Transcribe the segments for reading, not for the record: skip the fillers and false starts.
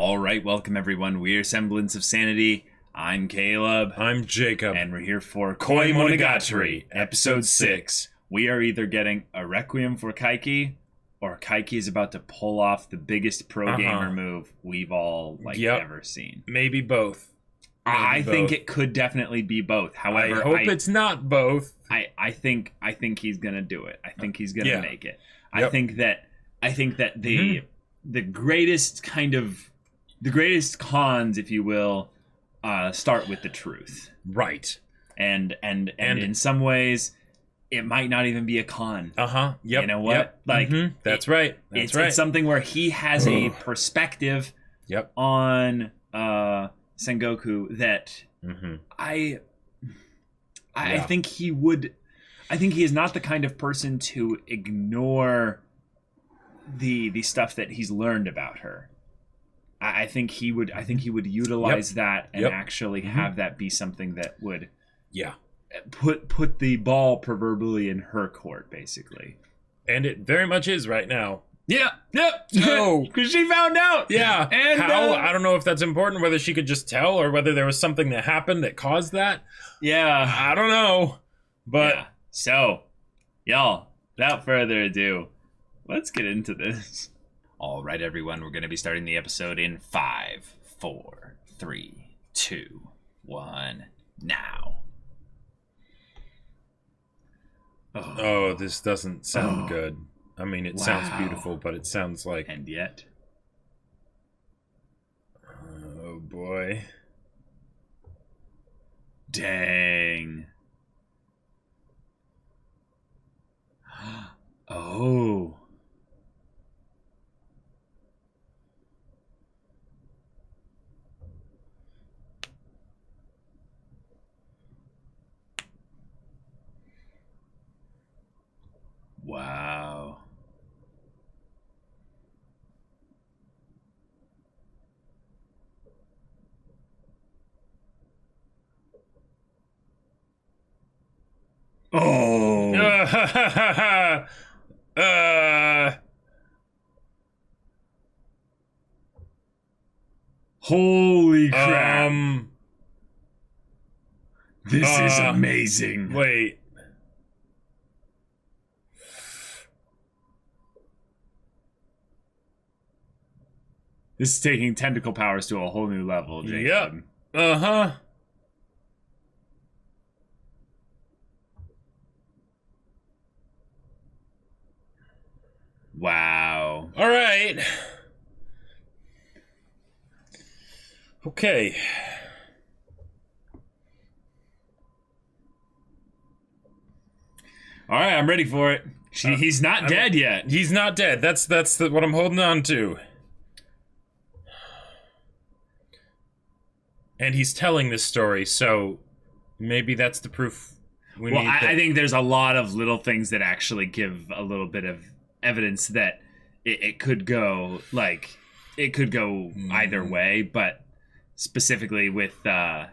All right, welcome everyone. We're Semblance of Sanity. I'm Caleb. I'm Jacob. And we're here for Koimonogatari, Episode 6. We are either getting a Requiem for Kaiki, or Kaiki is about to pull off the biggest pro gamer move we've all ever seen. Maybe both. I think it could definitely be both. However, I hope it's not both. I think he's gonna do it. I think he's gonna make it. Yep. I think that the greatest the greatest cons, if you will, start with the truth. Right. And in some ways, it might not even be a con. Yep. You know what? Yep. That's right. It's something where he has a perspective on Sengoku that I think he would. I think he is not the kind of person to ignore the stuff that he's learned about her. I think he would utilize that and actually have that be something that would put the ball proverbially in her court, basically. And it very much is right now. Yeah. Yep. No, because she found out. Yeah. And how? I don't know if that's important. Whether she could just tell, or whether there was something that happened that caused that. Yeah. I don't know. But so, y'all, without further ado, let's get into this. All right, everyone, we're going to be starting the episode in 5, 4, 3, 2, 1, now. Oh, this doesn't sound good. I mean, it sounds beautiful, but it sounds like... And yet... Oh, boy. Dang. Oh. Wow. Oh. Holy crap. This is amazing. Wait. This is taking tentacle powers to a whole new level, Jacob. Yep. Wow. All right. Okay. All right, I'm ready for it. He's not dead yet. He's not dead. That's what I'm holding on to. And he's telling this story, so maybe that's the proof we need. I think there's a lot of little things that actually give a little bit of evidence that it could go either way, but specifically with a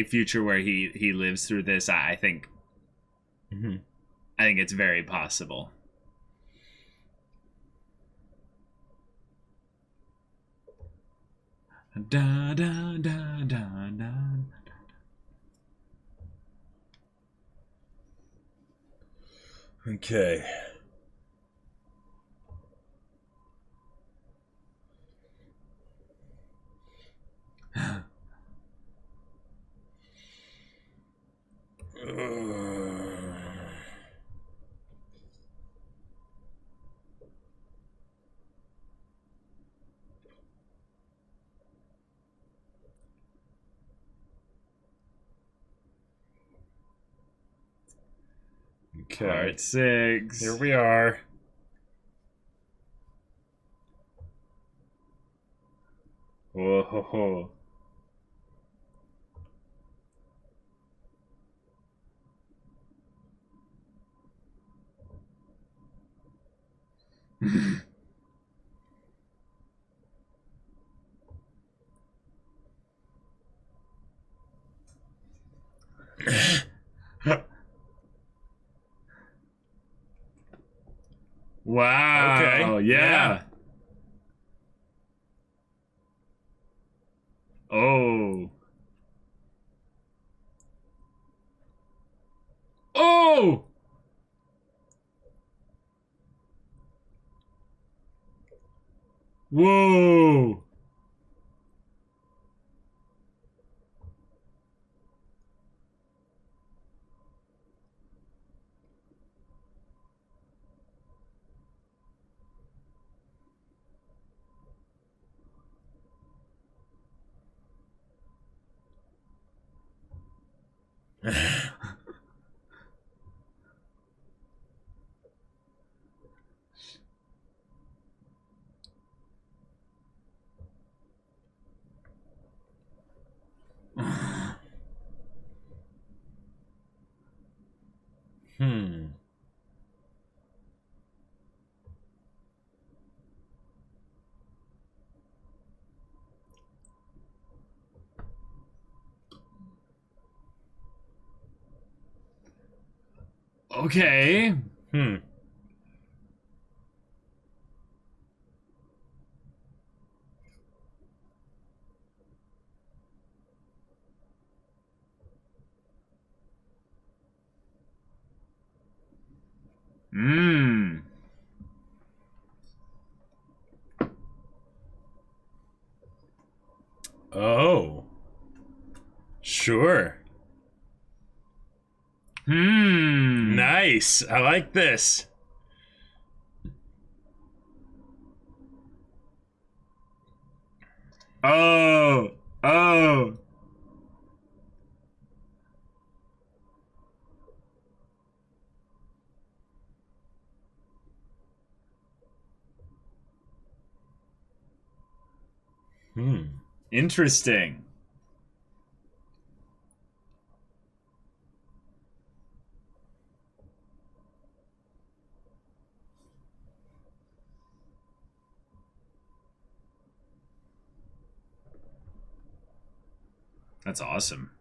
future where he lives through this, I think it's very possible. Da, da, da, da, da. Okay. Okay. Part 6. Here we are. Whoa ho ho. Wow. Okay. Yeah. Oh. Oh. Whoa. Hmm. Okay. Hmm. Mmm. Oh. Sure. Nice. I like this. Oh. Oh. Interesting. That's awesome.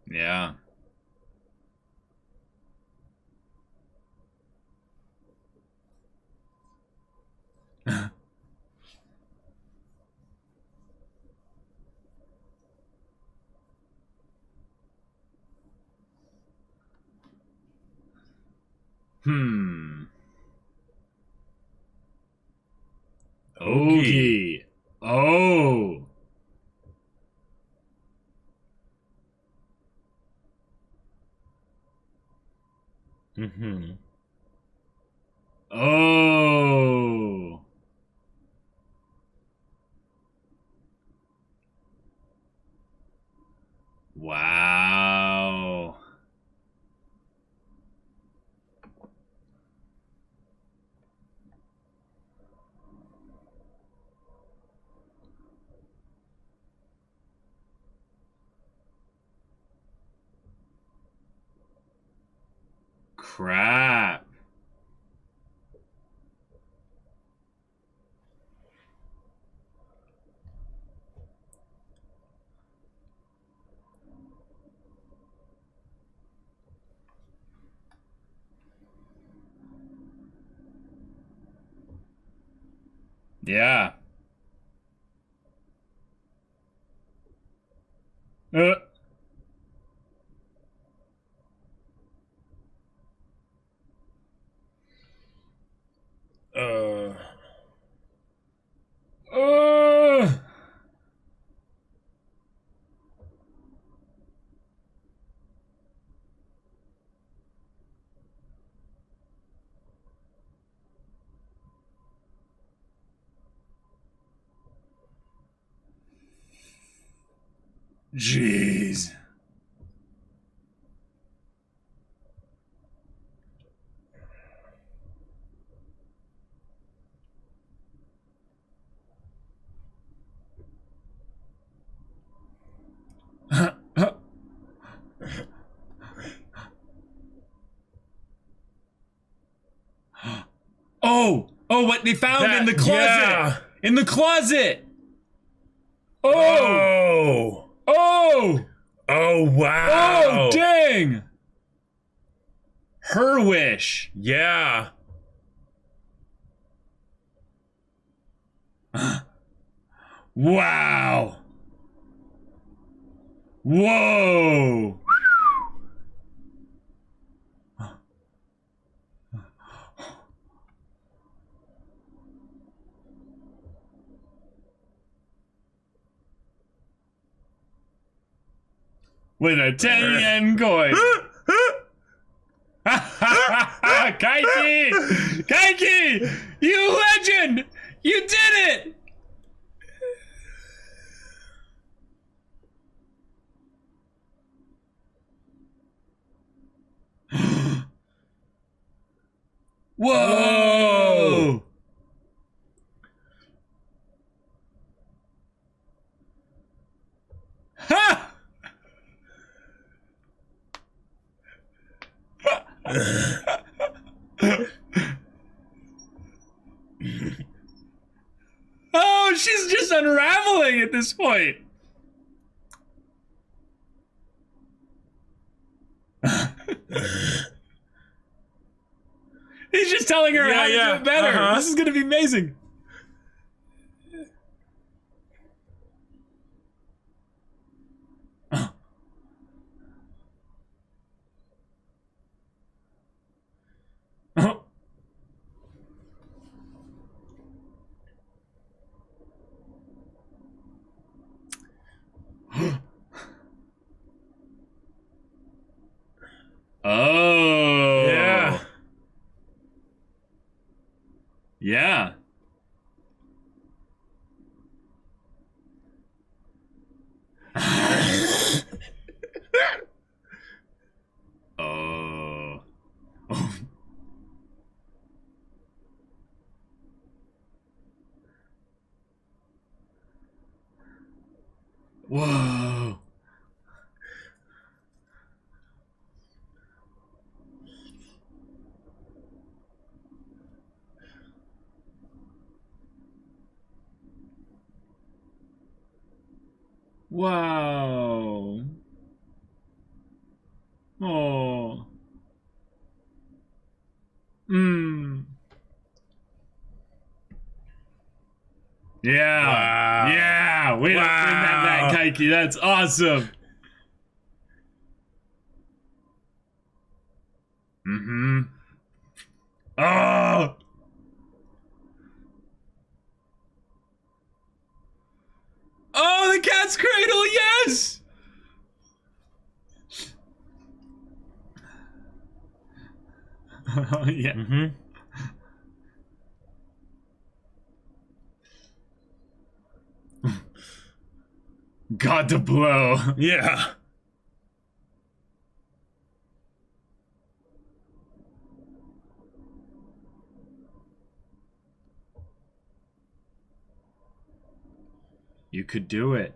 Yeah. Hmm. Okie. Okay. Oh. Mm-hmm. Oh. Wow. Crap. Yeah. Uh. Uh. Uh. Jeez. Oh, oh, what they found in the closet. Yeah. In the closet. Oh. Oh. Oh. Oh, wow. Oh, dang. Her Wish. Yeah. Wow. Whoa. With a 10 yen coin. Kaiki! Kaiki! You legend! You did it! Whoa! Ha! Oh, she's just unraveling at this point. He's just telling her how to do it better. This is going to be amazing. Oh. Yeah. Yeah. Oh. Whoa. Wow. Oh. Mm. Yeah. Wow. Yeah. Way to bring that back, Kaiki. That's awesome. Mm-hmm. Oh. Oh, the cat's cradle, yes! Yeah. Mm-hmm. God to blow. Yeah. You could do it.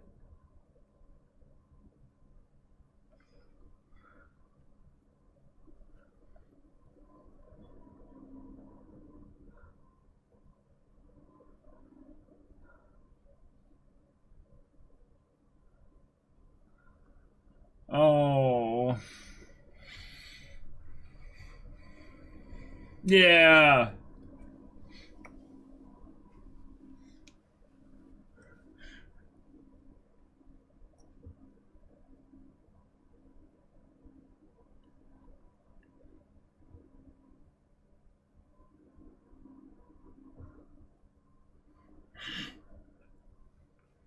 Oh. Yeah.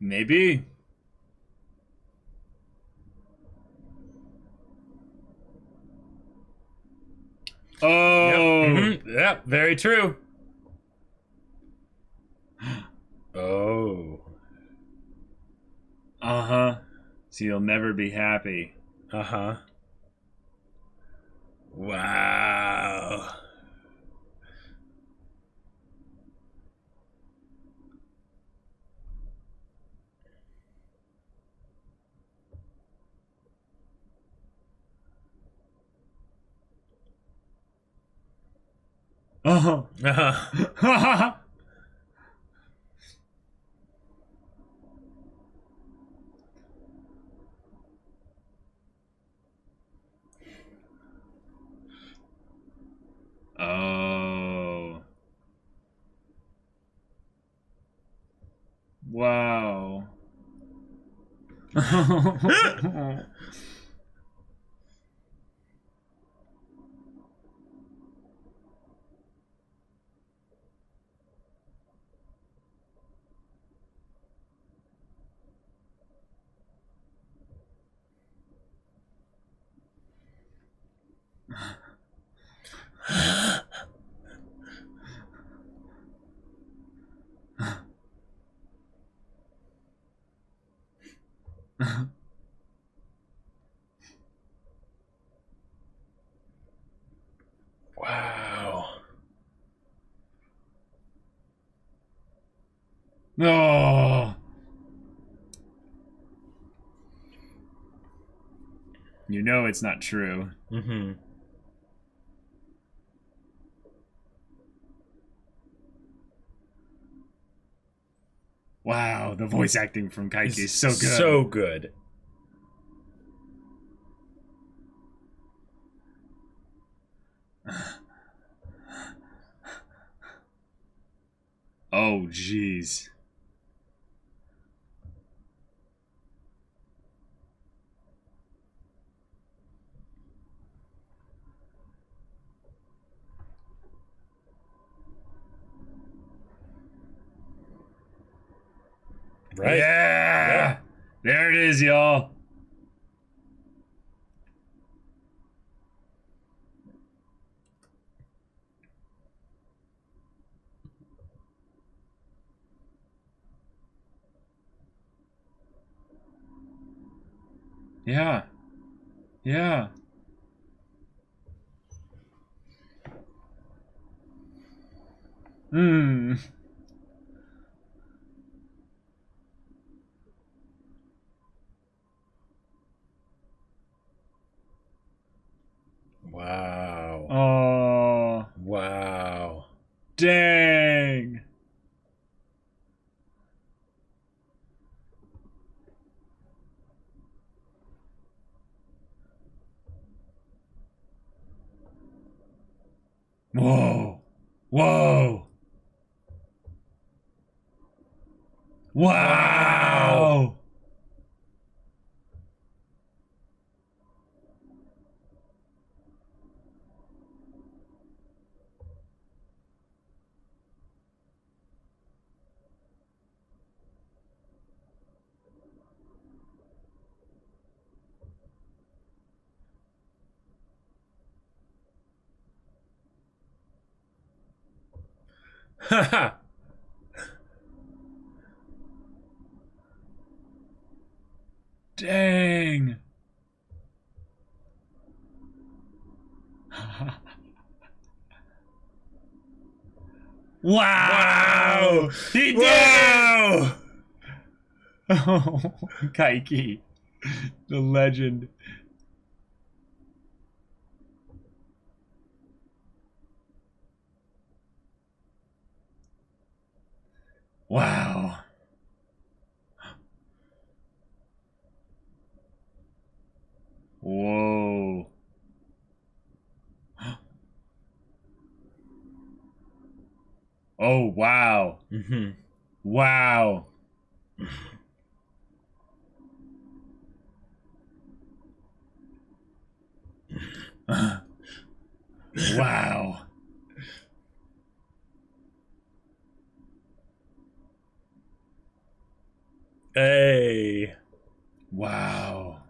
Maybe. Oh. Yep. Mm-hmm. Yep. Very true. Oh. Uh-huh. So you'll never be happy. Uh-huh. Wow. Oh. Uh-huh. Wow. No. You know it's not true. Mm-hmm. Wow, the voice acting from Kaiki is so good. So good. Oh, jeez. Right? Yeah! There it is, y'all. Yeah. Yeah. Hmm. Wow. Oh. Wow. Dang. Whoa. Whoa. Wow. Haha. Dang. Wow. He did it. Oh, Kaiki, the legend. Wow. Whoa. Oh, wow. Mm-hmm. Wow. Wow. Hey. Wow.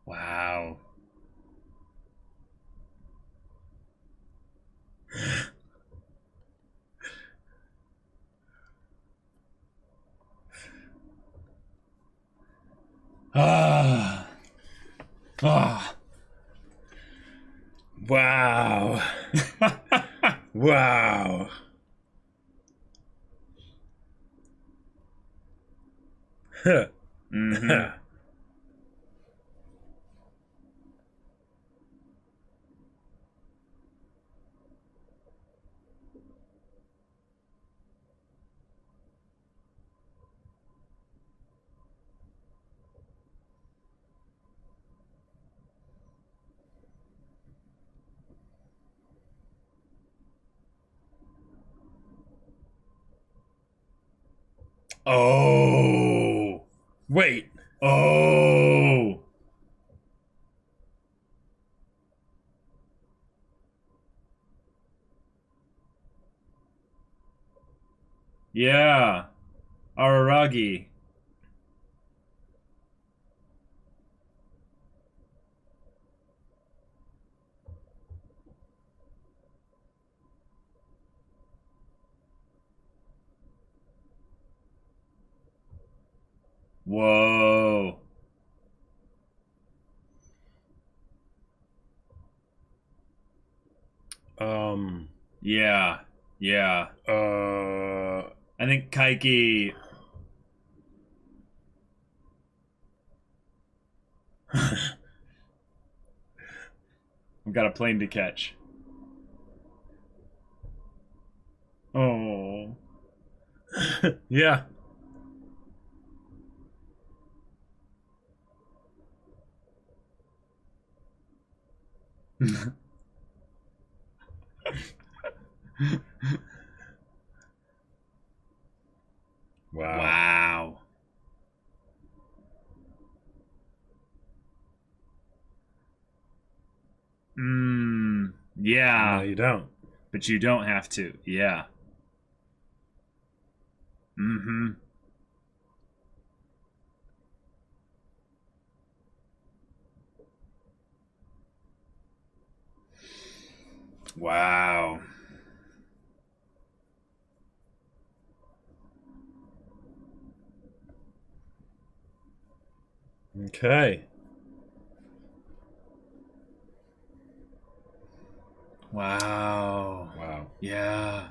Wow. Ah. Ah. Wow. Wow. Mm-hmm. Oh. Wait. Oh. Yeah. Araragi. Whoa. Yeah. Yeah. I think Kaiki. I've got a plane to catch. Oh. Yeah. Wow. Wow. Yeah. No, you don't. But you don't have to. Yeah. Mm-hmm. Wow. Okay. Wow. Wow. Yeah.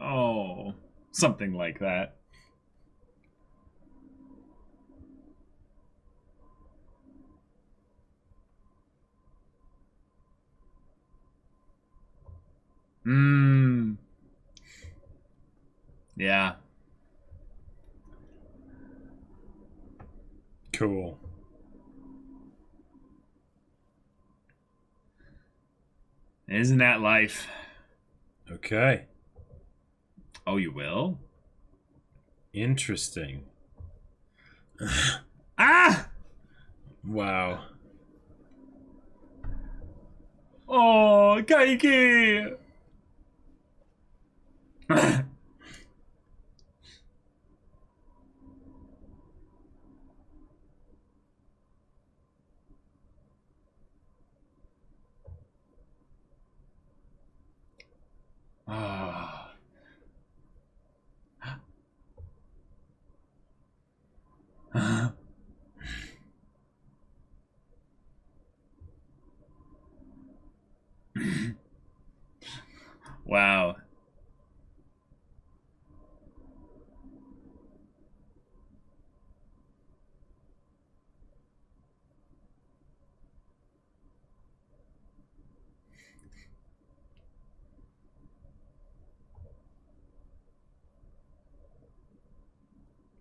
Oh. Something like that. Mmm. Yeah. Cool. Isn't that life? Okay. Oh, you will? Interesting. Ah! Wow. Oh, Kaiki! Ah. Wow.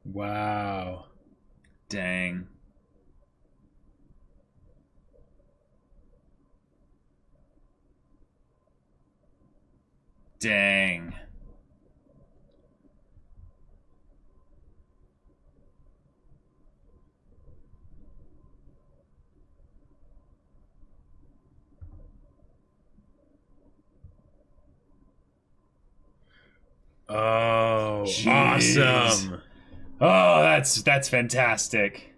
Wow. Dang. Dang. Oh, Jeez. awesome. Oh, that's fantastic.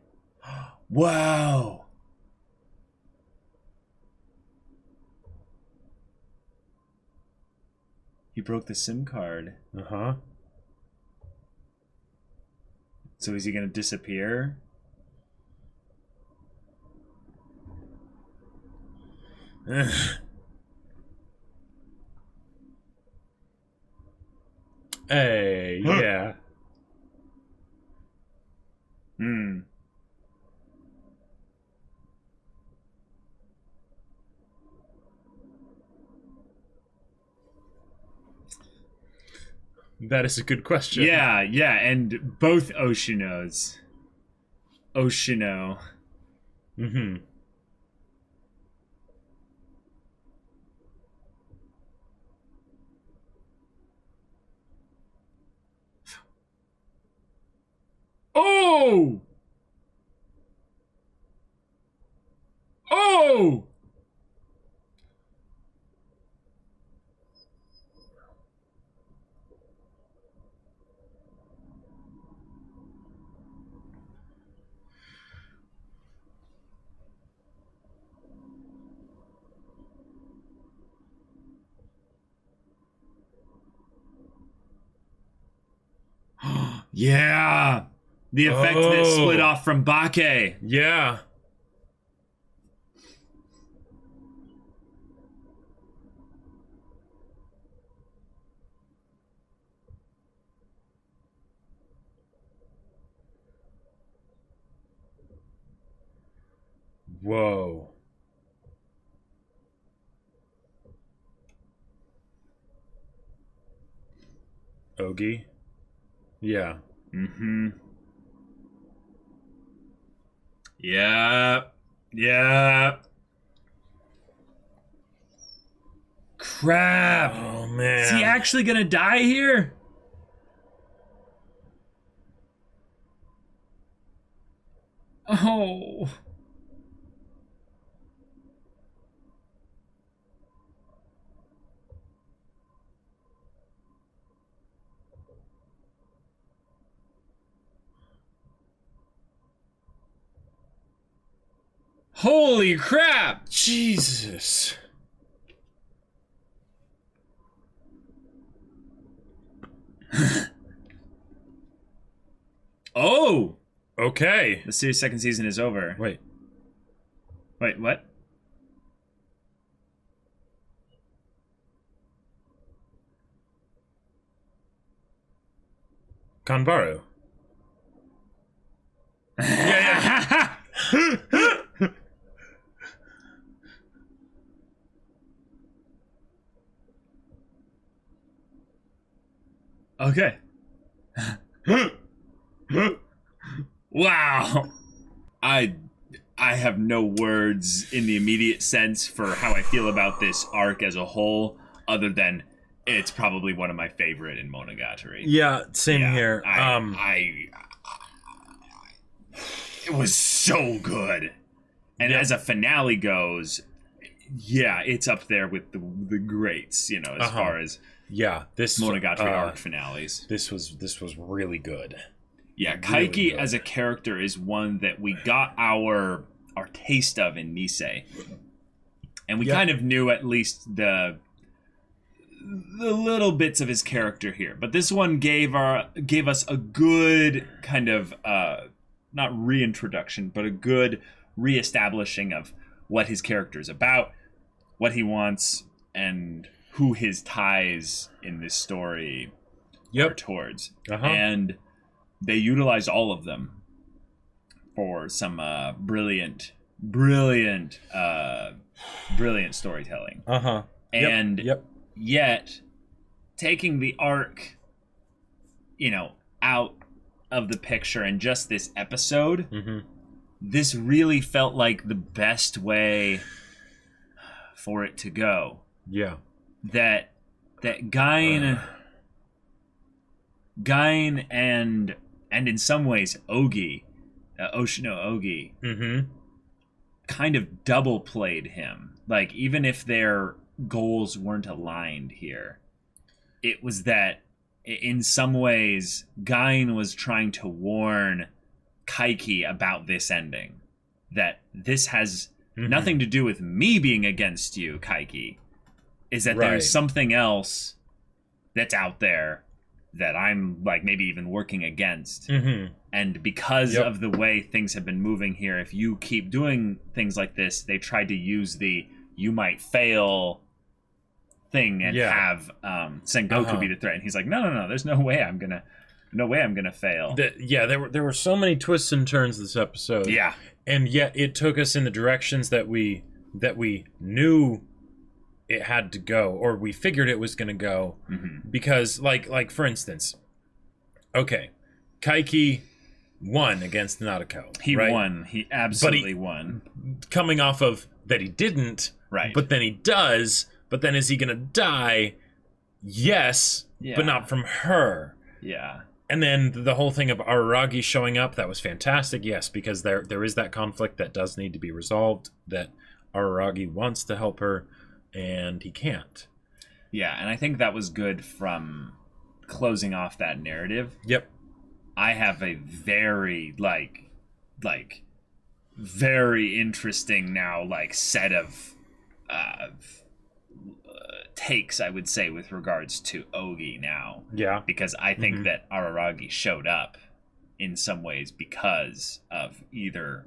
Wow. He broke the SIM card. Uh-huh. So is he going to disappear? Hey, yeah. Hmm. That is a good question. Yeah, yeah, and both Oshinos. Oshino. Oh! Oh! Yeah! The effect that split off from Bake. Yeah. Whoa. Ogi? Yeah. Mm-hmm. Yeah. Yeah. Crap. Oh, man. Is he actually gonna die here? Oh. Holy crap! Jesus. Oh! Okay. The series' second season is over. Wait, what? Kanbaru. Yeah. Okay. Wow. I have no words in the immediate sense for how I feel about this arc as a whole, other than it's probably one of my favorite in Monogatari. Yeah, same here. It was so good. And as a finale goes, yeah, it's up there with the greats, you know, as far as this Monogatari arc finales. This was really good. Yeah, Kaiki as a character is one that we got our taste of in Nisei. And we kind of knew at least the little bits of his character here. But this one gave us a good kind of not reintroduction, but a good reestablishing of what his character is about, what he wants, and who his ties in this story are towards. And they utilized all of them for some brilliant storytelling. And yet, taking the arc, you know, out of the picture and just this episode, this really felt like the best way for it to go. Yeah. That Gain and in some ways Ogi, Oshino Ogi, kind of double played him. Like, even if their goals weren't aligned here, it was that in some ways Gain was trying to warn Kaiki about this ending. That this has nothing to do with me being against you, Kaiki. Is that there's something else that's out there that I'm, like, maybe even working against. And because of the way things have been moving here, if you keep doing things like this, they tried to use the you might fail thing and have Sengoku be the threat. And he's like, no, there's no way I'm gonna fail. There were so many twists and turns this episode. Yeah. And yet it took us in the directions that we knew it had to go, or we figured it was going to go, because like for instance, Kaiki won against Nadeko. He won. He absolutely won. Coming off of that he didn't, but then he does, but then is he going to die? Yes, but not from her. Yeah. And then the whole thing of Araragi showing up, that was fantastic. Yes, because there is that conflict that does need to be resolved, that Araragi wants to help her and he can't. Yeah, and I think that was good from closing off that narrative. Yep. I have a very very interesting now set of takes, I would say, with regards to Ogi now. Yeah. Because I think that Araragi showed up in some ways because of either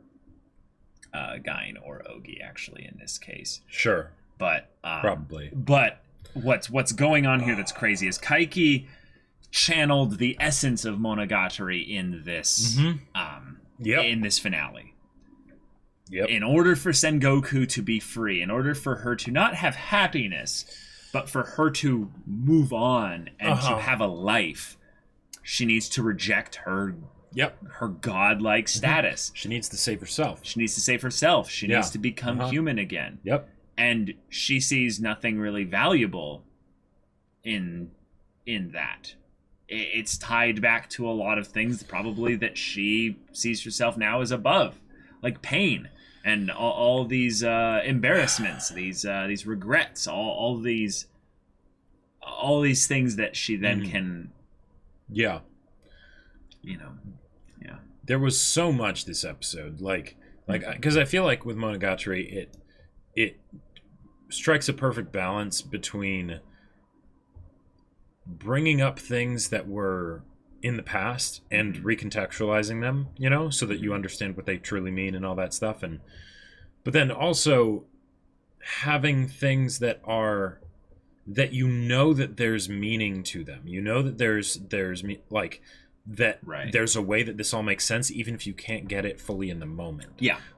Gain or Ogi, actually, in this case. Sure. But probably. But what's going on here that's crazy is Kaiki channeled the essence of Monogatari in this in this finale. Yep. In order for Sengoku to be free, in order for her to not have happiness, but for her to move on and to have a life, she needs to reject her her godlike status. She needs to save herself. She needs to save herself. She needs to become human again. Yep. And she sees nothing really valuable in that. It's tied back to a lot of things probably that she sees herself now as above, like pain and all these embarrassments, these regrets, all these things that she then can, There was so much this episode, like because I feel like with Monogatari, it strikes a perfect balance between bringing up things that were in the past and recontextualizing them, so that you understand what they truly mean and all that stuff, but then also having things that are that that there's meaning to them, that there's there's a way that this all makes sense even if you can't get it fully in the moment.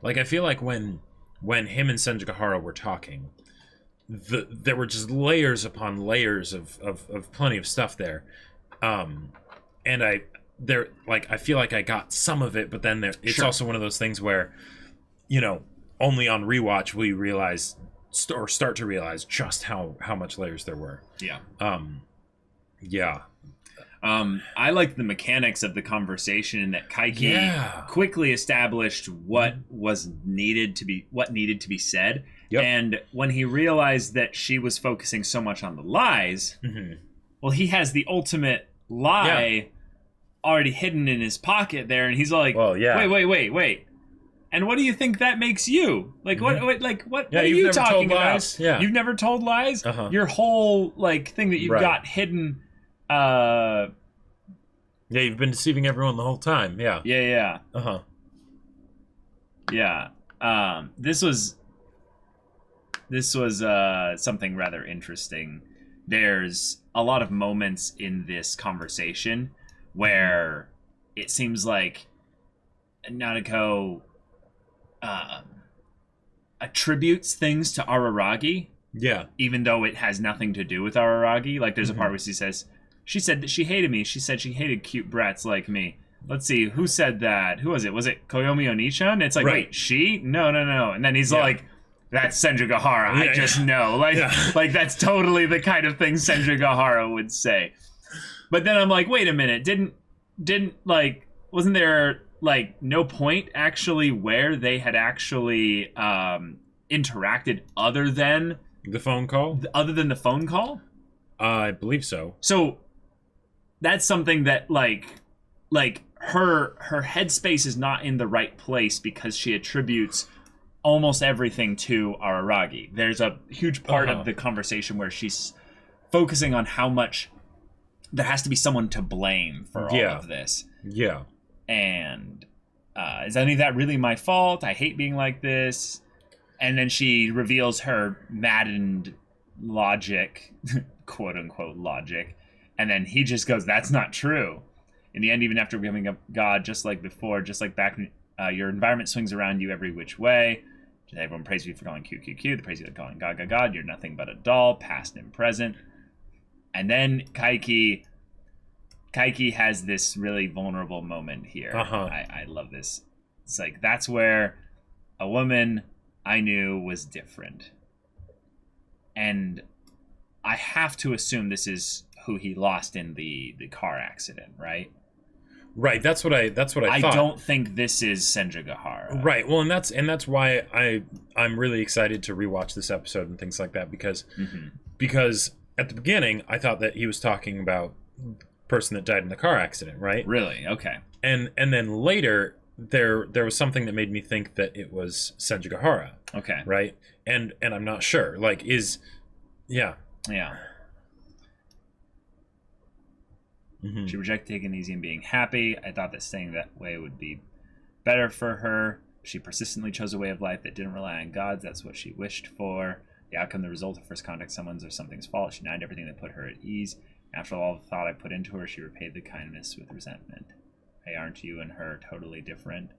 I feel like when him and Senjigahara were talking, there were just layers upon layers of plenty of stuff there, and I feel like I got some of it, but then it's also one of those things where only on rewatch will you realize or start to realize just how much layers there were. I like the mechanics of the conversation, and that Kaiki quickly established what needed to be said. And when he realized that she was focusing so much on the lies, well, he has the ultimate lie already hidden in his pocket there, and he's like, wait. And what do you think that makes you? What are you talking about? You've never told lies? Your whole thing that you've got hidden. You've been deceiving everyone the whole time. This was something rather interesting. There's a lot of moments in this conversation where it seems like Nanako attributes things to Araragi. Even though it has nothing to do with Araragi. There's a part where she says, she said that she hated me. She said she hated cute brats like me. Let's see, who said that? Who was it? Was it Koyomi Oni-chan? It's wait, she? No. And then he's like, that's Senjigahara. I just know. That's totally the kind of thing Senjigahara would say. But then I'm like, wait a minute. Didn't wasn't there no point actually where they had actually interacted other than the phone call? Other than the phone call? I believe so. So that's something that her headspace is not in the right place because she attributes almost everything to Araragi. There's a huge part of the conversation where she's focusing on how much there has to be someone to blame for all of this. And is any of that really my fault? I hate being like this. And then she reveals her maddened logic, quote unquote logic. And then he just goes, that's not true. In the end, even after becoming a god, just like before, just like back, your environment swings around you every which way. Everyone praises you for calling QQQ. They praise you for calling God, God, God. You're nothing but a doll, past and present. And then Kaiki has this really vulnerable moment here. I love this. It's that's where a woman I knew was different. And I have to assume this is who he lost in the car accident, right? Right. That's what I thought. I don't think this is Senjugahara. Right. Well, and that's why I'm really excited to rewatch this episode and things like that because at the beginning I thought that he was talking about the person that died in the car accident, right? Really? Okay. And then later there was something that made me think that it was Senjugahara. Okay. Right? And I'm not sure. Like yeah. She rejected taking it easy and being happy. I thought that staying that way would be better for her. She persistently chose a way of life that didn't rely on gods. That's what she wished for. The outcome, the result of first contact, someone's or something's fault. She denied everything that put her at ease. After all the thought I put into her, she repaid the kindness with resentment. Hey, aren't you and her totally different?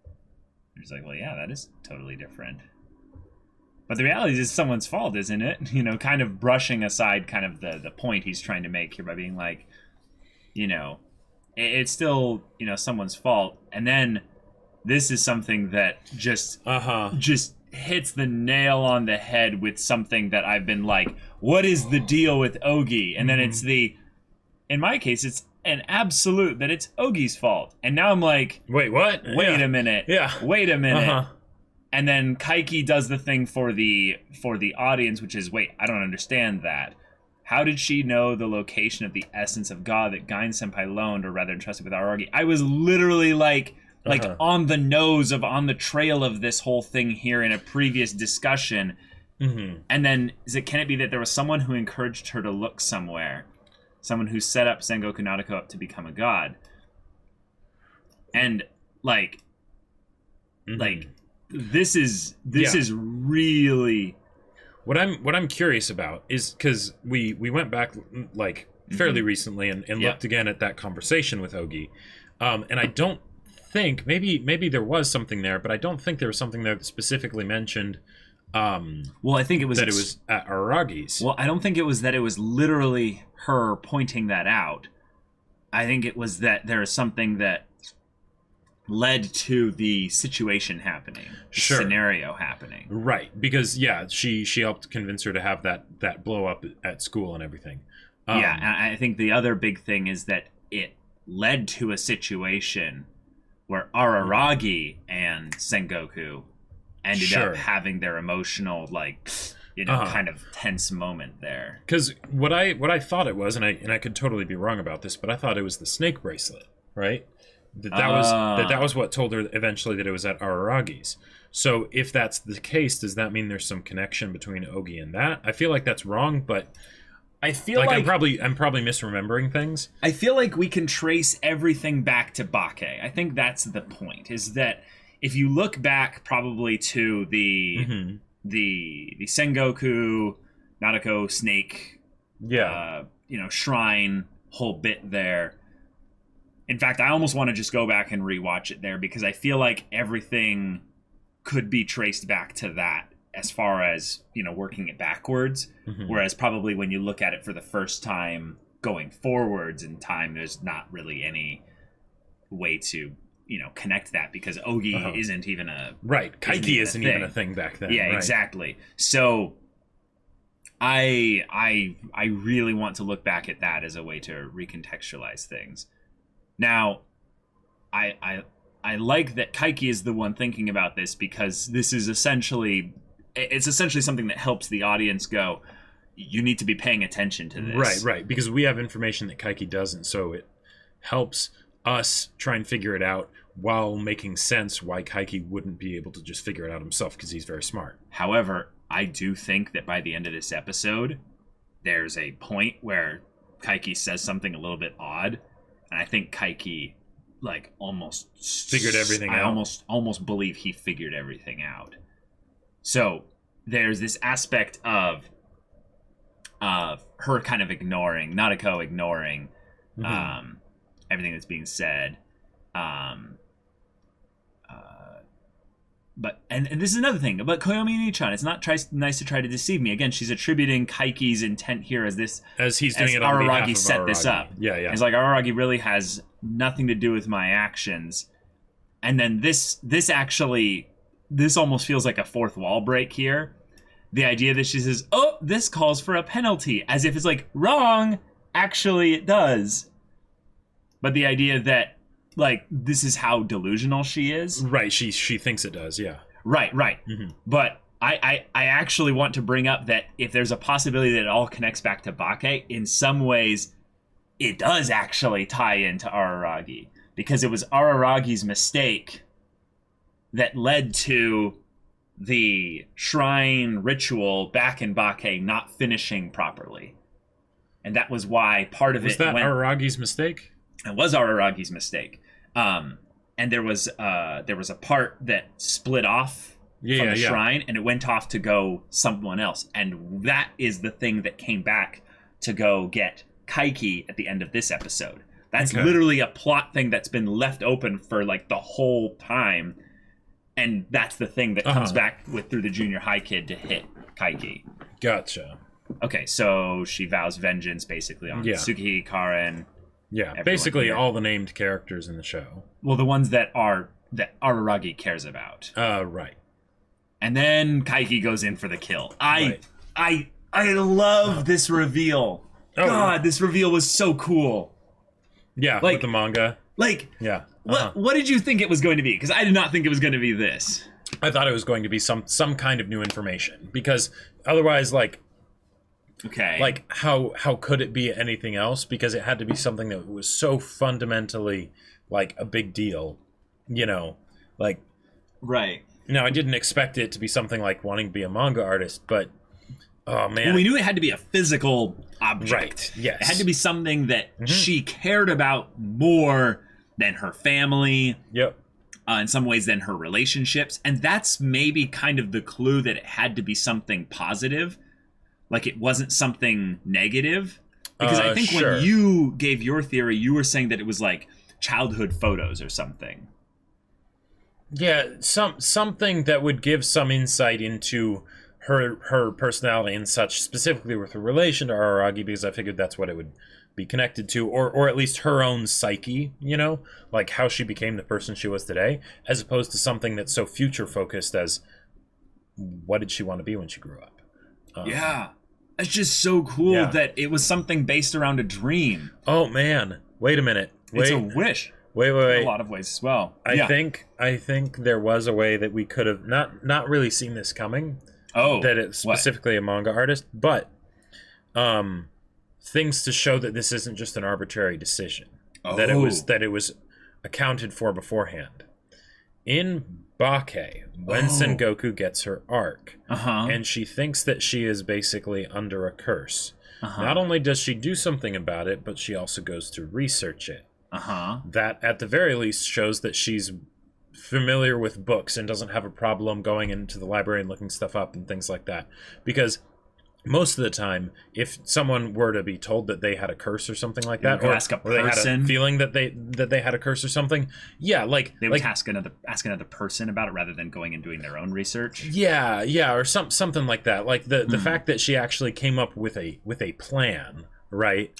And she's like, well, yeah, that is totally different. But the reality is it's someone's fault, isn't it? You know, kind of brushing aside kind of the point he's trying to make here by being like, you know, it's still, you know, someone's fault. And then this is something that just hits the nail on the head with something that I've been like, what is the deal with Ogi? And then it's in my case, it's an absolute that it's Ogi's fault. And now I'm like, wait, what? Wait a minute. Yeah. Wait a minute. And then Kaiki does the thing for the audience, which is, wait, I don't understand that. How did she know the location of the essence of God that Gain Senpai loaned, or rather entrusted with Araragi? I was literally like on the nose of, on the trail of this whole thing here in a previous discussion. And then, can it be that there was someone who encouraged her to look somewhere? Someone who set up Sengoku Nadeko up to become a god? And, this is really... What I'm curious about is, because we went back like fairly recently and looked again at that conversation with Ogi, and I don't think maybe there was something there, but I don't think there was something there that specifically mentioned. Well, I think it was that it was at Aragi's. Well, I don't think it was that it was literally her pointing that out. I think it was that there is something that led to the situation happening, scenario happening. Right, because she helped convince her to have that blow up at school and everything. And I think the other big thing is that it led to a situation where Araragi and Sengoku ended up having their emotional, kind of tense moment there. Because what I thought it was, and I could totally be wrong about this, but I thought it was the snake bracelet, right? That was what told her eventually that it was at Araragi's. So if that's the case, does that mean there's some connection between Ogi and that? I feel like that's wrong, but I feel like I'm probably misremembering things. I feel like we can trace everything back to Bake. I think that's the point. Is that if you look back probably to the Sengoku Nadeko snake, shrine whole bit there. In fact, I almost want to just go back and rewatch it there because I feel like everything could be traced back to that as far as, working it backwards. Whereas probably when you look at it for the first time going forwards in time, there's not really any way to, connect that because Ogi isn't even a... Right. Kaiki isn't even a thing back then. Yeah, right. Exactly. So I really want to look back at that as a way to recontextualize things. Now, I like that Kaiki is the one thinking about this because this is essentially something that helps the audience go, you need to be paying attention to this. Right, because we have information that Kaiki doesn't, so it helps us try and figure it out while making sense why Kaiki wouldn't be able to just figure it out himself because he's very smart. However, I do think that by the end of this episode, there's a point where Kaiki says something a little bit odd. And I think Kaiki, almost figured everything out. I almost believe he figured everything out. So there's this aspect of her kind of ignoring, Nadeko ignoring everything that's being said. But this is another thing about Koyomi Ni-chan. It's not nice to try to deceive me. Again, she's attributing Kaiki's intent here as he's doing it on behalf of set Araragi. This up. Yeah. It's like Araragi really has nothing to do with my actions. And then this almost feels like a fourth wall break here. The idea that she says, "Oh, this calls for a penalty," as if it's wrong. Actually, it does. But the idea that like this is how delusional she is. Right, she thinks it does, yeah. Right. But I actually want to bring up that if there's a possibility that it all connects back to Bake, in some ways it does actually tie into Araragi, because it was Araragi's mistake that led to the shrine ritual back in Bake not finishing properly. And that was why part of was that Araragi's mistake? It was Araragi's mistake. And there was a part that split off from the shrine, and it went off to go someone else. And that is the thing that came back to go get Kaiki at the end of this episode. That's literally a plot thing that's been left open for like the whole time. And that's the thing that comes back through the junior high kid to hit Kaiki. Gotcha. Okay, so she vows vengeance basically on Tsukihige, Karen. Yeah, basically all the named characters in the show. Well, the ones that Araragi cares about. Right. And then Kaiki goes in for the kill. I love this reveal. Oh, God, this reveal was so cool. Yeah, like, with the manga. Like, what did you think it was going to be? Because I did not think it was going to be this. I thought it was going to be some kind of new information. Because otherwise, like, like how could it be anything else? Because it had to be something that was so fundamentally like a big deal, you know, like. Right. Now, I didn't expect it to be something like wanting to be a manga artist, but oh man. Well, we knew it had to be a physical object. Right. Yes. It had to be something that she cared about more than her family. Yep. In some ways than her relationships. And that's maybe kind of the clue that it had to be something positive. Like it wasn't something negative. Because I think when you gave your theory, you were saying that it was like childhood photos or something. Yeah, something that would give some insight into her personality and such, specifically with her relation to Araragi, because I figured that's what it would be connected to, or at least her own psyche, you know, like how she became the person she was today, as opposed to something that's so future focused as what did she want to be when she grew up. It's just so cool that it was something based around a dream. Oh man, wait a minute. It's a wish. Wait. In a lot of ways as well. I think there was a way that we could have not really seen this coming. Oh, that it's specifically a manga artist, but things to show that this isn't just an arbitrary decision. Oh. That it was accounted for beforehand. In Bake, when Sengoku gets her arc, and she thinks that she is basically under a curse. Not only does she do something about it, but she also goes to research it. That, at the very least, shows that she's familiar with books and doesn't have a problem going into the library and looking stuff up and things like that. Because most of the time, if someone were to be told that they had a curse or something like that, or they had a feeling that they had a curse or something, like they would ask another person about it rather than going and doing their own research. Yeah, or something like that. Like the fact that she actually came up with a plan. Right,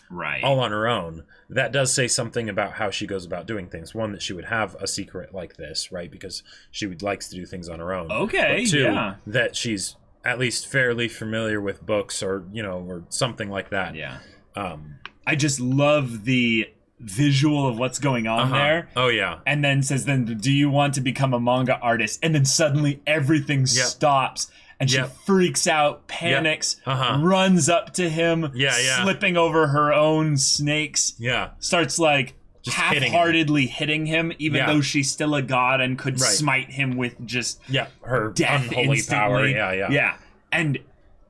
all on her own. That does say something about how she goes about doing things. One, that she would have a secret like this, right? Because she likes to do things on her own. Okay, but two, that she's at least fairly familiar with books, or or something like that. Yeah. I just love the visual of what's going on there. Oh yeah. And then says, "Then do you want to become a manga artist?" And then suddenly everything stops. And she freaks out, panics, runs up to him, slipping over her own snakes. Yeah. Starts like just half-heartedly hitting him, even though she's still a god and could smite him with just her death unholy instantly. power. Yeah. And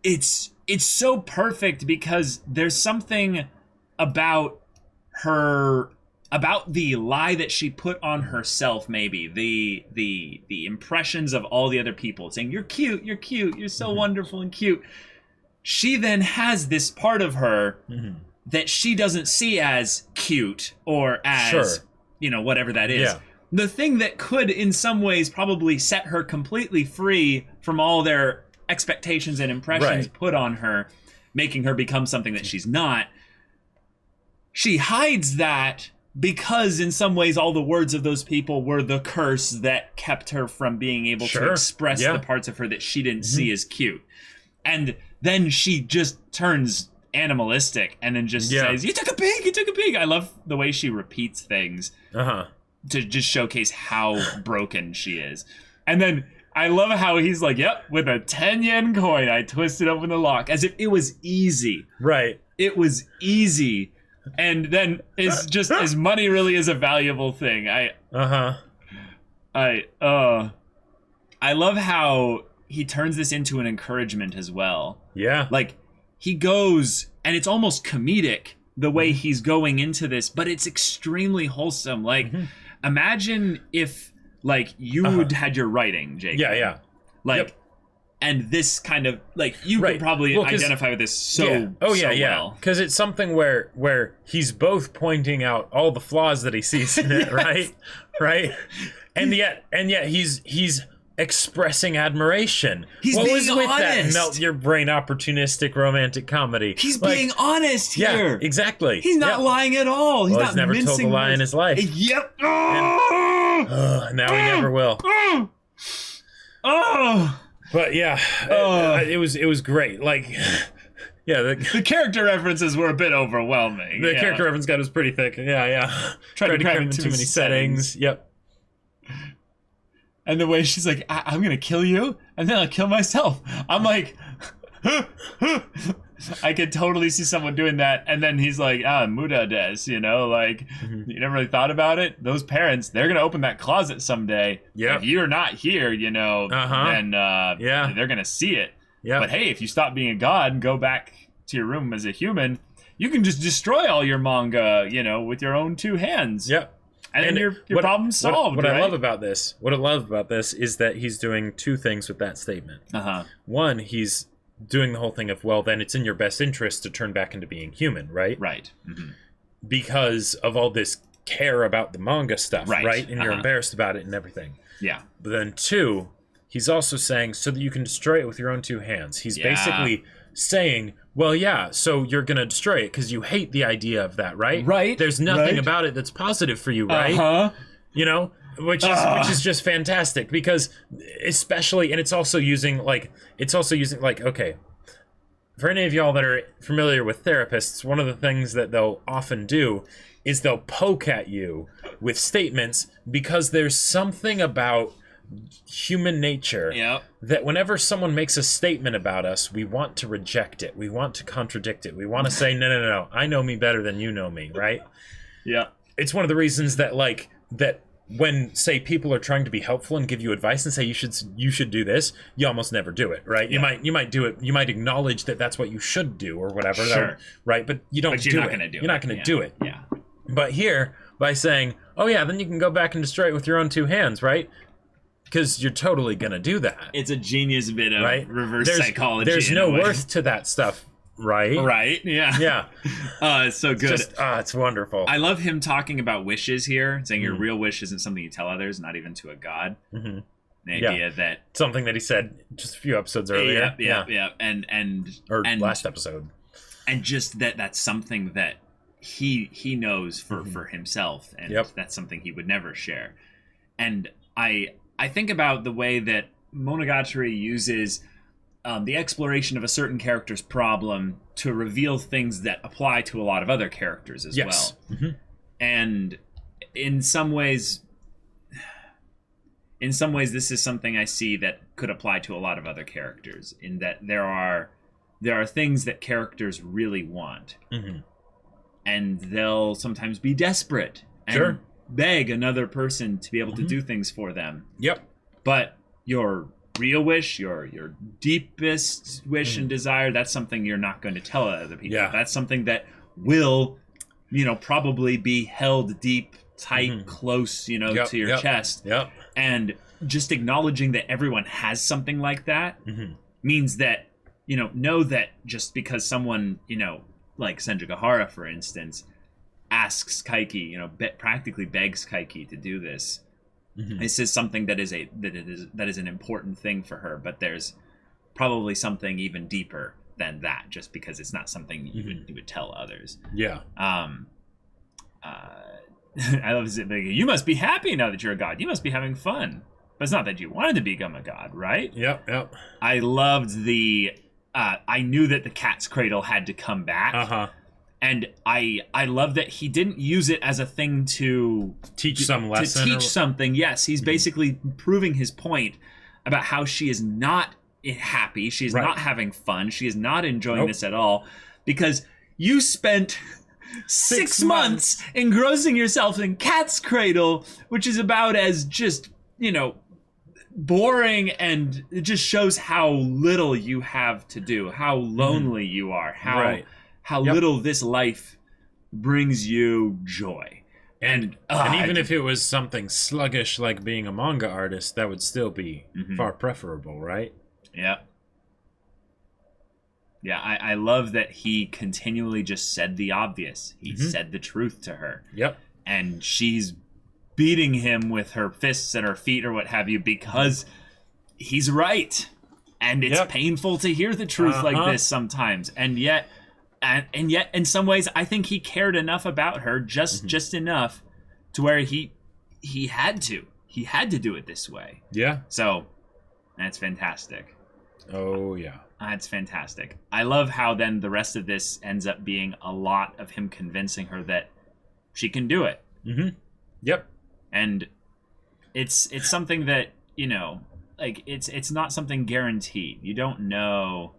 it's so perfect because there's something about her, about the lie that she put on herself, maybe the impressions of all the other people saying you're cute, you're so wonderful and cute. She then has this part of her that she doesn't see as cute or as whatever that is. The thing that could in some ways probably set her completely free from all their expectations and impressions put on her, making her become something that she's not. She hides that because in some ways all the words of those people were the curse that kept her from being able to express the parts of her that she didn't see as cute. And then she just turns animalistic and then just says, you took a pig. I love the way she repeats things. to just showcase how broken she is. And then I love how he's like, yep, with a 10 yen coin, I twisted open the lock, as if it was easy. Right. It was easy. And then it's just as money really is a valuable thing. I love how he turns this into an encouragement as well. Yeah. Like, he goes, and it's almost comedic the way he's going into this, but it's extremely wholesome. Like, imagine if, like, you had your writing, Jake. Yeah. Like, and this kind of, like, you could probably identify with this so well. Because it's something where he's both pointing out all the flaws that he sees in it, right? Right? And yet he's expressing admiration. He's what being was with honest. That melt your brain opportunistic romantic comedy? He's being honest here. Yeah, exactly. He's not lying at all. He's never told a lie in his life. Yep. And now he never will. But yeah, it was great. Like, yeah, the character references were a bit overwhelming. The character reference guide was pretty thick. Yeah. Tried to cram in too many settings. Yep. And the way she's like, I'm gonna kill you, and then I'll kill myself. I'm like, I could totally see someone doing that. And then he's like, Muda des, you know, like, you never really thought about it. Those parents, they're gonna open that closet someday. Yeah. If you're not here, you know, then they're gonna see it. Yeah. But hey, if you stop being a god and go back to your room as a human, you can just destroy all your manga, you know, with your own 2 hands. Yep. And then your problem's solved. What right? I love about this is that he's doing 2 things with that statement. One, he's doing the whole thing of, well, then it's in your best interest to turn back into being human, right? Right. Because of all this care about the manga stuff, right? And you're embarrassed about it and everything. Yeah. But then 2, he's also saying, so that you can destroy it with your own 2 hands. He's basically saying, well, yeah, so you're going to destroy it because you hate the idea of that, right? Right. There's nothing about it that's positive for you, right? You know, which is just fantastic because especially, and it's also using like, okay, for any of y'all that are familiar with therapists, one of the things that they'll often do is they'll poke at you with statements because there's something about human nature that whenever someone makes a statement about us, we want to reject it. We want to contradict it. We want to say, no, I know me better than you know me, right? Yeah. It's one of the reasons that, like, that when, say, people are trying to be helpful and give you advice and say you should do this, you almost never do it, right? Yeah. You might do it. You might acknowledge that that's what you should do or whatever, sure. Right? But you don't. But you're not going to do it. You're not going to do it. Yeah. But here, by saying, oh yeah, then you can go back and destroy it with your own 2 hands, right? Because you're totally going to do that. It's a genius bit of reverse psychology. There's no worth to that stuff, right? Right, yeah. Yeah. It's so good. It's wonderful. I love him talking about wishes here, saying your real wish isn't something you tell others, not even to a god. The idea that... Something that he said just a few episodes earlier. Yeah. And last episode. And just that's something that he knows for himself, and that's something he would never share. And I think about the way that Monogatari uses the exploration of a certain character's problem to reveal things that apply to a lot of other characters as well. And in some ways, this is something I see that could apply to a lot of other characters, in that there are things that characters really want. And they'll sometimes be desperate and beg another person to be able to do things for them. Yep. But your real wish, your deepest wish and desire, that's something you're not going to tell other people. Yeah. That's something that will, probably be held deep, tight, close, to your chest. Yep. And just acknowledging that everyone has something like that means that, know that just because someone, like Senjugahara, for instance, asks Kaiki, practically begs Kaiki to do this. This is something that is an important thing for her, but there's probably something even deeper than that, just because it's not something you would tell others. Yeah. I love it. You must be happy now that you're a god. You must be having fun. But it's not that you wanted to become a god, right? Yep. I loved I knew that the cat's cradle had to come back. And I love that he didn't use it as a thing to teach some lesson. To teach something. Yes, he's basically proving his point about how she is not happy. She is not having fun. She is not enjoying this at all. Because you spent 6 months engrossing yourself in Cat's Cradle, which is about as just, boring, and it just shows how little you have to do, how lonely you are, how little this life brings you joy. And even if it was something sluggish like being a manga artist, that would still be far preferable, right? Yeah. Yeah, I love that he continually just said the obvious. He said the truth to her. Yep. And she's beating him with her fists and her feet or what have you because he's right. And it's painful to hear the truth like this sometimes. And yet in some ways I think he cared enough about her, just enough to where he had to do it this way. Yeah. So that's fantastic. Oh yeah. That's fantastic. I love how then the rest of this ends up being a lot of him convincing her that she can do it. Yep. And it's something that, it's not something guaranteed. You don't know,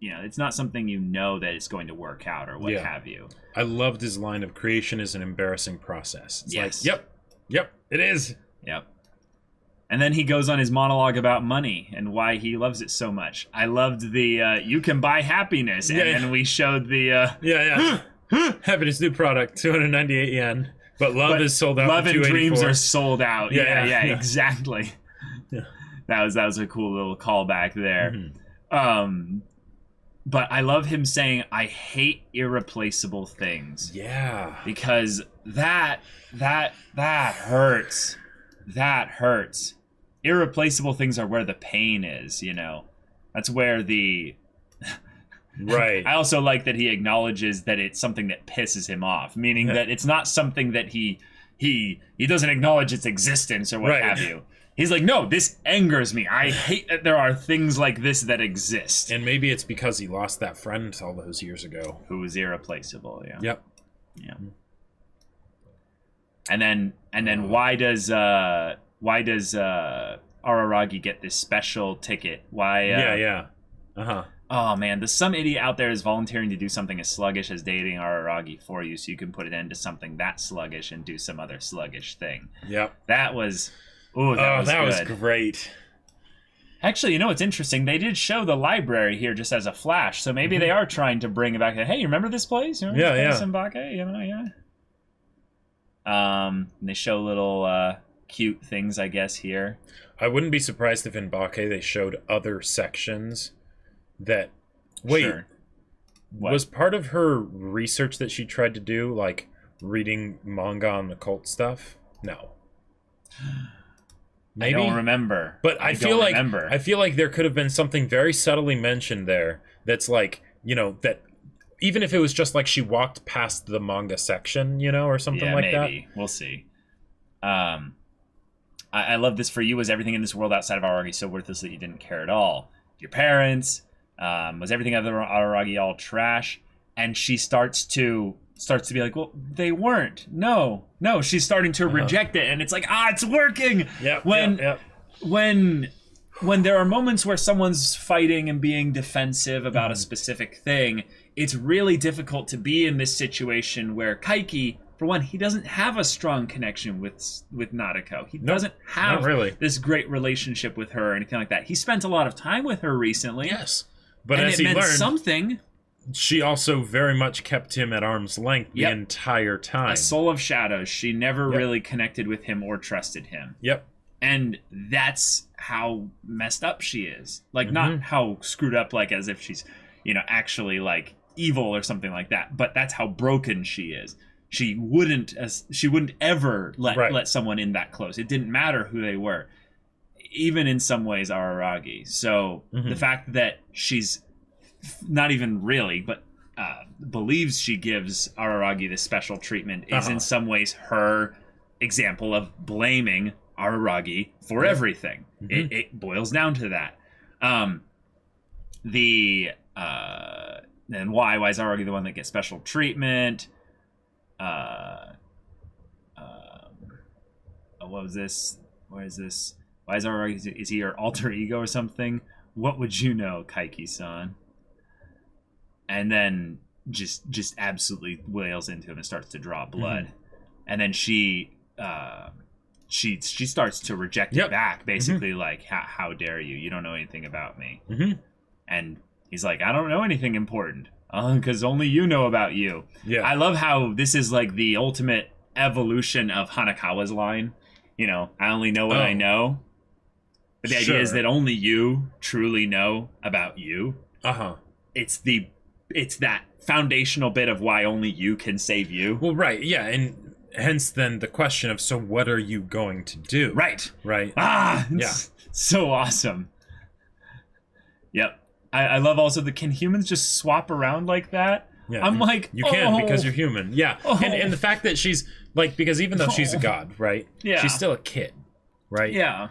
it's not something that it's going to work out or what have you. I loved his line of creation is an embarrassing process. It's like, yep, it is. Yep. And then he goes on his monologue about money and why he loves it so much. I loved the, you can buy happiness. And then we showed the... Happiness new product, 298 yen. But love is sold out. Love for and dreams are sold out. Yeah, exactly. Yeah. That was a cool little callback there. But I love him saying, I hate irreplaceable things. Yeah. Because that hurts. That hurts. Irreplaceable things are where the pain is, That's where the... Right. I also like that he acknowledges that it's something that pisses him off, meaning that it's not something that he doesn't acknowledge its existence or what have you. He's like, no, this angers me. I hate that there are things like this that exist. And maybe it's because he lost that friend all those years ago. Who was irreplaceable, yeah. Yep. Yeah. And then why does Araragi get this special ticket? Why Oh man, some idiot out there is volunteering to do something as sluggish as dating Araragi for you so you can put an end to something that sluggish and do some other sluggish thing. Yep. That was that was great. Actually, what's interesting? They did show the library here just as a flash, so maybe they are trying to bring it back. Hey, you remember this place? You remember this place in Bake? And they show little cute things, I guess, here. I wouldn't be surprised if in Bake they showed other sections that... Wait, sure. Was part of her research that she tried to do, like, reading manga on occult stuff? No. Maybe? I don't remember. But I feel like there could have been something very subtly mentioned there that's like, that even if it was just like she walked past the manga section, or something like that. Maybe. We'll see. I love this. For you, was everything in this world outside of Araragi so worthless that you didn't care at all? Your parents, was everything other than Araragi all trash? And she starts to be like, well, they weren't. No. She's starting to reject it, and it's like, it's working. When there are moments where someone's fighting and being defensive about a specific thing, it's really difficult to be in this situation where Kaiki, for one, he doesn't have a strong connection with Nadeko. He doesn't have this great relationship with her or anything like that. He spent a lot of time with her recently. Yes. But and as it he meant learned, something. She also very much kept him at arm's length the entire time. A soul of shadows. She never really connected with him or trusted him. Yep. And that's how messed up she is. Like, not how screwed up, like, as if she's, actually, like, evil or something like that. But that's how broken she is. She wouldn't ever let someone in that close. It didn't matter who they were. Even in some ways, Araragi. So the fact that she's not even really, but believes she gives Araragi this special treatment is in some ways her example of blaming Araragi for everything. It boils down to that. then why is Araragi the one that gets special treatment? What was this? Where is this? Why is Araragi? Is he your alter ego or something? What would you know, Kaiki-san? And then just absolutely wails into him and starts to draw blood. And then she starts to reject it back, basically like, how dare you? You don't know anything about me. And he's like, I don't know anything important, because only you know about you. Yeah. I love how this is like the ultimate evolution of Hanakawa's line. You know, I only know what I know. But the idea is that only you truly know about you. It's that foundational bit of why only you can save you. Well, right, yeah, and hence then the question of, so what are you going to do? Right. Yeah. So awesome. Yep. I love also can humans just swap around like that? Yeah, I'm like, you can because you're human. Yeah. And the fact that she's like, because even though she's a god, right? Yeah. She's still a kid, right? Yeah.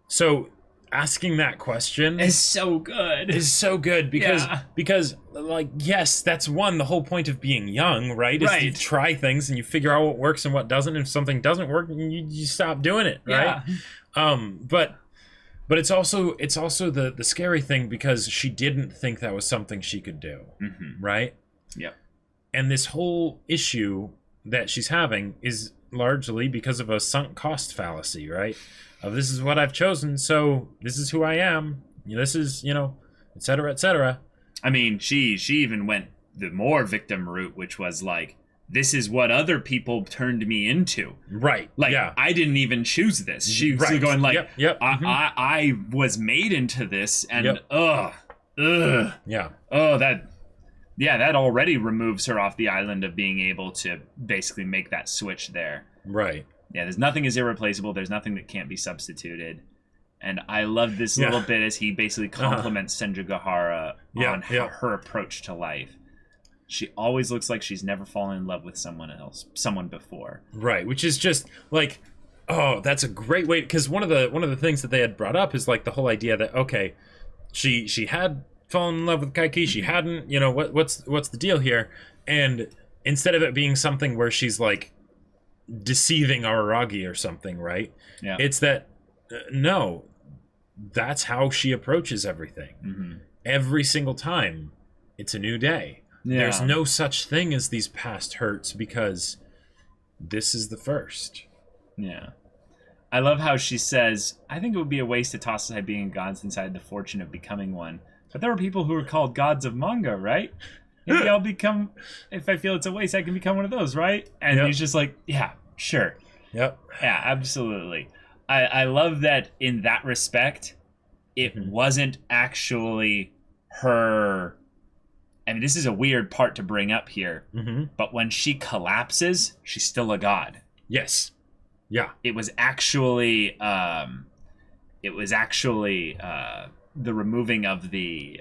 So asking that question is so good. Because like, yes, that's the whole point of being young, right? Is you try things and you figure out what works and what doesn't. And if something doesn't work, you stop doing it, right? But it's also the scary thing, because she didn't think that was something she could do, right? Yep. And this whole issue that she's having is largely because of a sunk cost fallacy, right? Of, this is what I've chosen, so this is who I am. This is, et cetera, et cetera. I mean, she even went the more victim route, which was like, this is what other people turned me into. Right. Like, I didn't even choose this. She was going like, I was made into this, and that already removes her off the island of being able to basically make that switch there. Right. Yeah, there's nothing is irreplaceable. There's nothing that can't be substituted. And I love this little bit as he basically compliments Senjugahara on her approach to life. She always looks like she's never fallen in love with someone before. Right, which is just like, oh, that's a great way, because one of the things that they had brought up is like the whole idea that, okay, she had fallen in love with Kaiki, she hadn't, what's the deal here? And instead of it being something where she's like deceiving Araragi or something, right? Yeah. It's that no, that's how she approaches everything. Every single time, it's a new day. Yeah. There's no such thing as these past hurts, because this is the first. Yeah. I love how she says, I think it would be a waste to toss aside being gods inside the fortune of becoming one. But there are people who are called gods of manga, right? Maybe I'll become, if I feel it's a waste, I can become one of those, right? And he's just like, yeah, sure. Yep. Yeah, absolutely. I love that in that respect, it wasn't actually her. I mean, this is a weird part to bring up here, but when she collapses, she's still a god. Yes. Yeah. It was actually the removing of the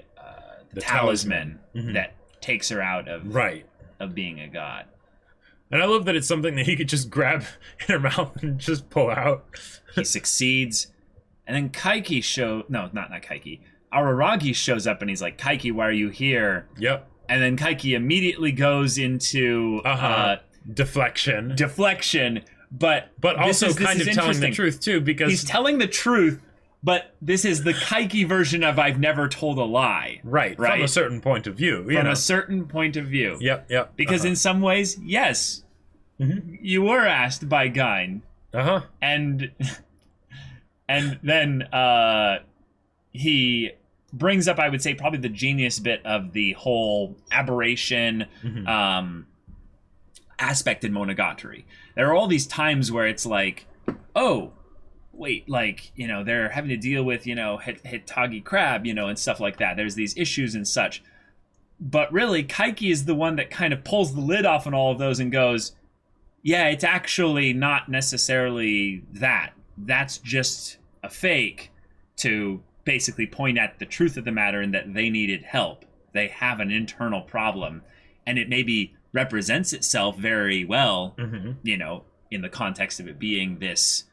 talisman that takes her out of being a god. And I love that it's something that he could just grab in her mouth and just pull out. He succeeds, and then Araragi shows up and he's like, Kaiki, why are you here? Yep. And then Kaiki immediately goes into deflection, but also kind of telling the truth too, because he's telling the truth, but this is the Kaiki version of I've never told a lie. Right. From a certain point of view. A certain point of view. Yep. Because in some ways, yes, you were asked by Gain. And then he brings up, I would say, probably the genius bit of the whole aberration aspect in Monogatari. There are all these times where it's like, oh, wait, like, they're having to deal with, Hitagi crab, and stuff like that. There's these issues and such. But really, Kaiki is the one that kind of pulls the lid off on all of those and goes, yeah, it's actually not necessarily that. That's just a fake to basically point at the truth of the matter and that they needed help. They have an internal problem, and it maybe represents itself very well, in the context of it being this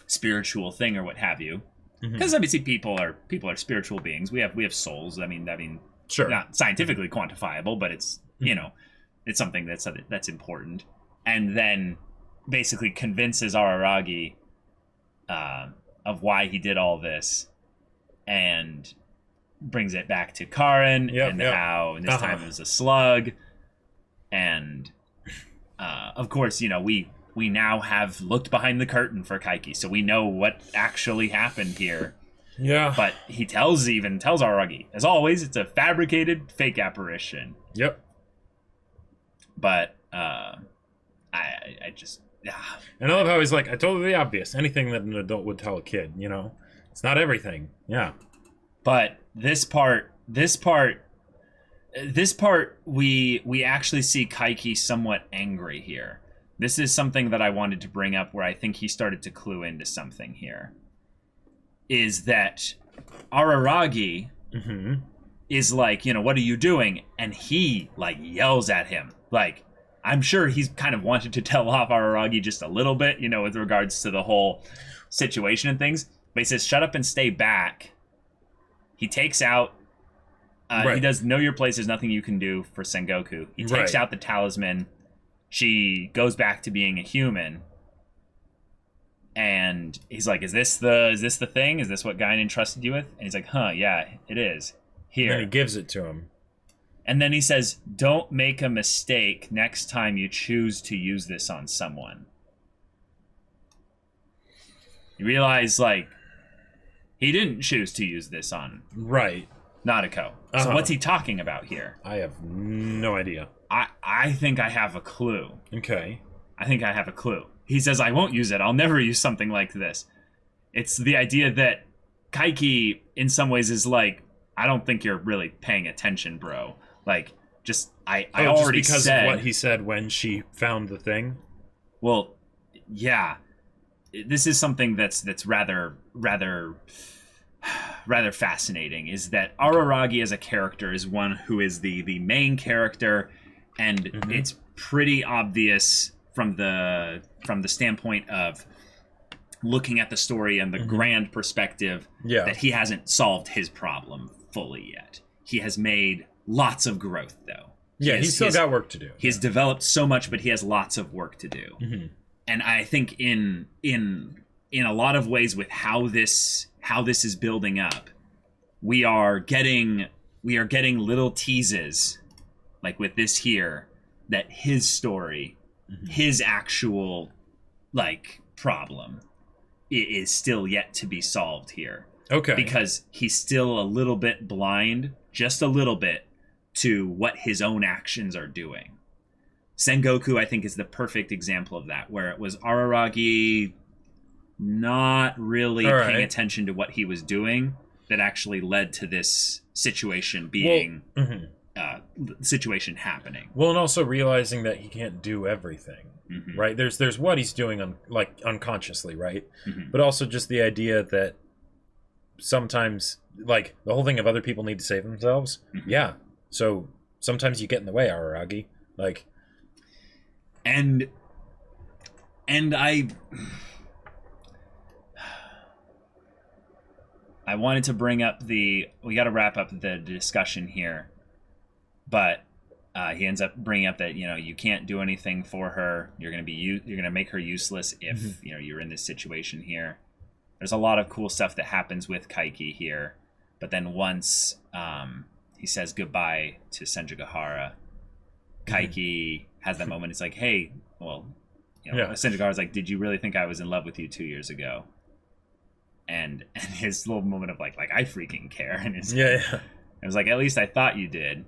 spiritual thing or what have you. Because obviously people are spiritual beings. We have souls. I mean, not scientifically quantifiable, but it's it's something that's important. And then basically convinces Araragi of why he did all this, and brings it back to Karen how this time it was a slug. And of course, we now have looked behind the curtain for Kaiki, so we know what actually happened here. Yeah. But he tells Araragi, as always, it's a fabricated fake apparition. Yep. But I just... And I love how he's like, I told her the obvious. Anything that an adult would tell a kid, It's not everything. Yeah. But this part, we actually see Kaiki somewhat angry here. This is something that I wanted to bring up where I think he started to clue into something here. Is that Araragi is like, what are you doing? And he, yells at him. I'm sure he's kind of wanted to tell off Araragi just a little bit, with regards to the whole situation and things. But he says, shut up and stay back. He takes out... He does know your place, there's nothing you can do for Sengoku. He takes out the talisman. She goes back to being a human. And he's like, is this the thing? Is this what Guinan entrusted you with? And he's like, yeah, it is. Here. And he gives it to him. And then he says, don't make a mistake next time you choose to use this on someone. You realize, he didn't choose to use this on Nadeko. So what's he talking about here? I have no idea. I think I have a clue. Okay. I think I have a clue. He says, I won't use it. I'll never use something like this. It's the idea that Kaiki, in some ways, is like, I don't think you're really paying attention, bro. I already because said... of what he said when she found the thing? Well, yeah. This is something that's rather fascinating, is that Araragi as a character is one who is the main character, and it's pretty obvious from the standpoint of looking at the story and the grand perspective that he hasn't solved his problem fully yet. He has made lots of growth, though. He's still got work to do. He's developed so much, but he has lots of work to do. And I think in a lot of ways, with how this is building up, we are getting little teases, like with this here, that his story, his actual problem is still yet to be solved here. Okay. Because he's still a little bit blind, just a little bit, to what his own actions are doing. Sengoku, I think, is the perfect example of that, where it was Araragi not really paying attention to what he was doing that actually led to this situation being situation happening. Well, and also realizing that he can't do everything, right? There's what he's doing unconsciously, right? But also just the idea that sometimes, the whole thing of other people need to save themselves. Yeah. So sometimes you get in the way, Araragi. And I wanted to bring up we got to wrap up the discussion here, but he ends up bringing up that you can't do anything for her. You're gonna make her useless if you're in this situation here. There's a lot of cool stuff that happens with Kaiki here, but then once he says goodbye to Senjigahara, Kaiki has that moment. It's like, hey, well, Senjigahara's like, did you really think I was in love with you 2 years ago? And his little moment of I freaking care, and it was like, at least I thought you did.